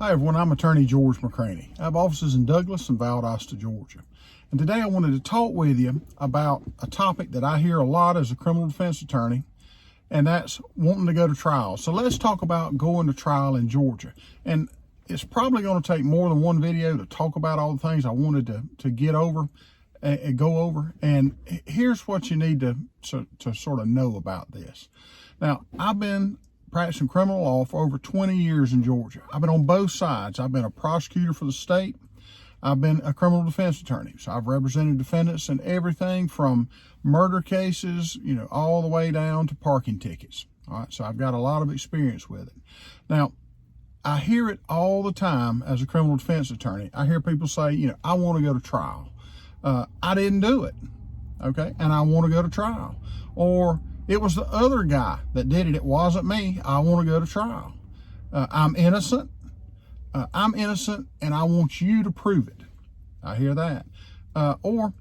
Hi everyone, I'm attorney George McCranie. I have offices in Douglas and Valdosta, Georgia. And today I wanted to talk with you about a topic that I hear a lot as a criminal defense attorney, and that's wanting to go to trial. So let's talk about going to trial in Georgia. And it's probably going to take more than one video to talk about all the things I wanted to get over and go over. And here's what you need to sort of know about this. Now, I've been practicing criminal law for over 20 years in Georgia. I've been on both sides. I've been a prosecutor for the state. I've been a criminal defense attorney. So I've represented defendants in everything from murder cases, all the way down to parking tickets. All right. So I've got a lot of experience with it. Now, I hear it all the time as a criminal defense attorney. I hear people say, I want to go to trial. I didn't do it. Okay. And I want to go to trial. Or it was the other guy that did it. It wasn't me. I want to go to trial. I'm innocent. I'm innocent, and I want you to prove it. I hear that. Or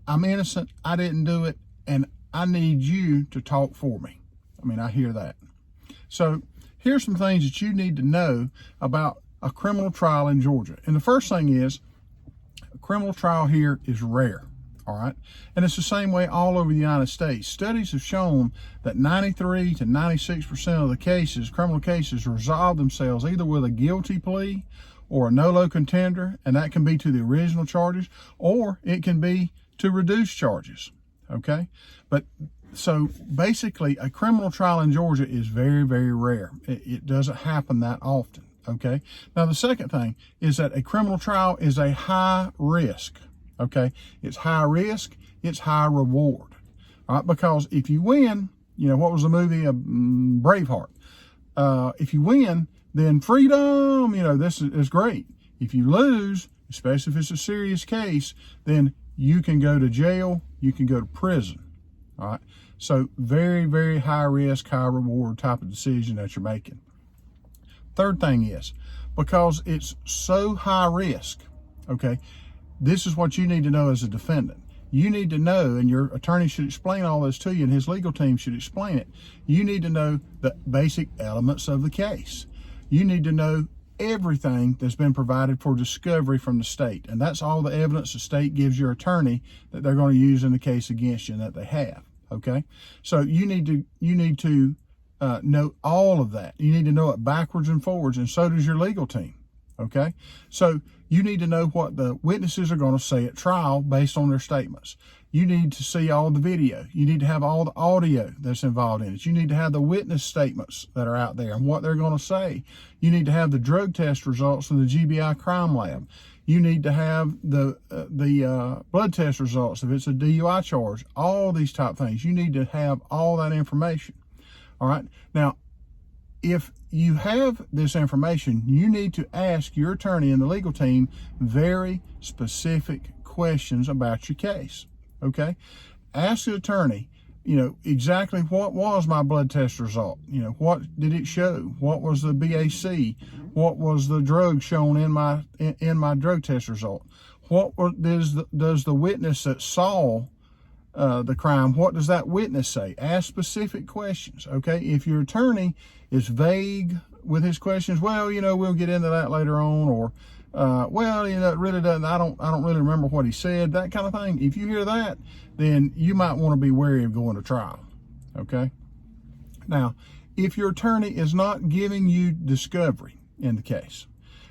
I'm innocent. I didn't do it, and I need you to talk for me. I hear that. So here's some things that you need to know about a criminal trial in Georgia. And the first thing is, a criminal trial here is rare. All right. And it's the same way all over the United States. Studies have shown that 93 to 96% of the cases, criminal cases, resolve themselves either with a guilty plea or a nolo contender, and that can be to the original charges, or it can be to reduced charges. Okay. But so basically, a criminal trial in Georgia is very, very rare. It doesn't happen that often. Okay. Now, the second thing is that a criminal trial is a high risk. Okay, it's high risk, it's high reward. All right, because if you win, what was the movie Braveheart? If you win, then freedom, this is great. If you lose, especially if it's a serious case, then you can go to jail, you can go to prison. All right, so very, very high risk, high reward type of decision that you're making. Third thing is, because it's so high risk, okay, this is what you need to know as a defendant. You need to know, and your attorney should explain all this to you, and his legal team should explain it. You need to know the basic elements of the case. You need to know everything that's been provided for discovery from the state. And that's all the evidence the state gives your attorney that they're going to use in the case against you and that they have. Okay? So you need to know all of that. You need to know it backwards and forwards, and so does your legal team. Okay? So you need to know what the witnesses are going to say at trial based on their statements. You need to see all the video. You need to have all the audio that's involved in it. You need to have the witness statements that are out there and what they're going to say. You need to have the drug test results from the GBI crime lab. You need to have the blood test results if it's a DUI charge. All these type things. You need to have all that information. All right. Now, if you have this information, you need to ask your attorney and the legal team very specific questions about your case. Okay? Ask the attorney, exactly what was my blood test result? What did it show? What was the BAC? What was the drug shown in my drug test result? Does the witness that saw the crime, what does that witness say? Ask specific questions. Okay? If your attorney is vague with his questions, well, we'll get into that later on, or it really doesn't, I don't really remember what he said, that kind of thing. If you hear that, then you might want to be wary of going to trial. Okay? Now, if your attorney is not giving you discovery in the case,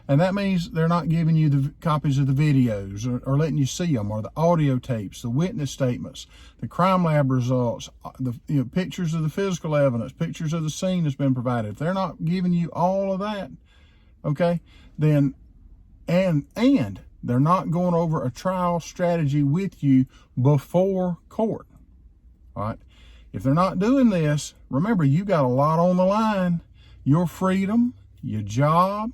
and that means they're not giving you the copies of the videos or letting you see them, or the audio tapes, the witness statements, the crime lab results, the pictures of the physical evidence, pictures of the scene that's been provided. If they're not giving you all of that, okay, then and they're not going over a trial strategy with you before court. All right. If they're not doing this, remember, you got a lot on the line. Your freedom, your job,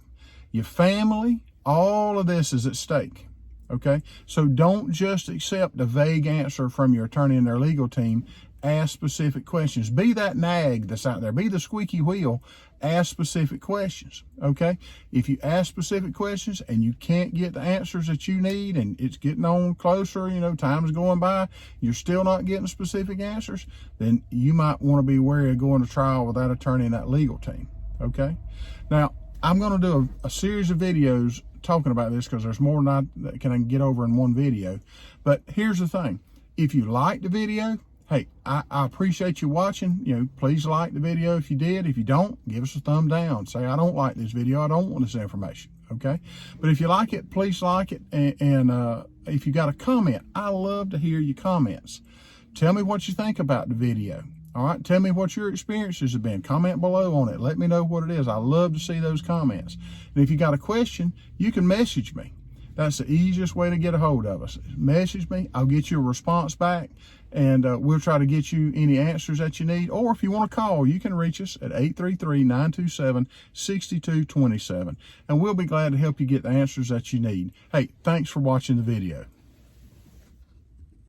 your family, all of this is at stake. Okay? So don't just accept a vague answer from your attorney and their legal team. Ask specific questions. Be that nag that's out there. Be the squeaky wheel. Ask specific questions. Okay? If you ask specific questions and you can't get the answers that you need, and it's getting on closer, time's going by, you're still not getting specific answers, then you might want to be wary of going to trial with that attorney and that legal team. Okay? Now, I'm going to do a series of videos talking about this because there's more than I can get over in one video. But here's the thing. If you like the video, hey, I appreciate you watching. You know, please like the video if you did. If you don't, give us a thumb down. Say, I don't like this video. I don't want this information. Okay? But if you like it, please like it. And if you got a comment, I love to hear your comments. Tell me what you think about the video. All right, tell me what your experiences have been. Comment below on it. Let me know what it is. I love to see those comments. And if you got a question, you can message me. That's the easiest way to get a hold of us. Message me. I'll get you a response back, and we'll try to get you any answers that you need. Or if you want to call, you can reach us at 833-927-6227, and we'll be glad to help you get the answers that you need. Hey, thanks for watching the video.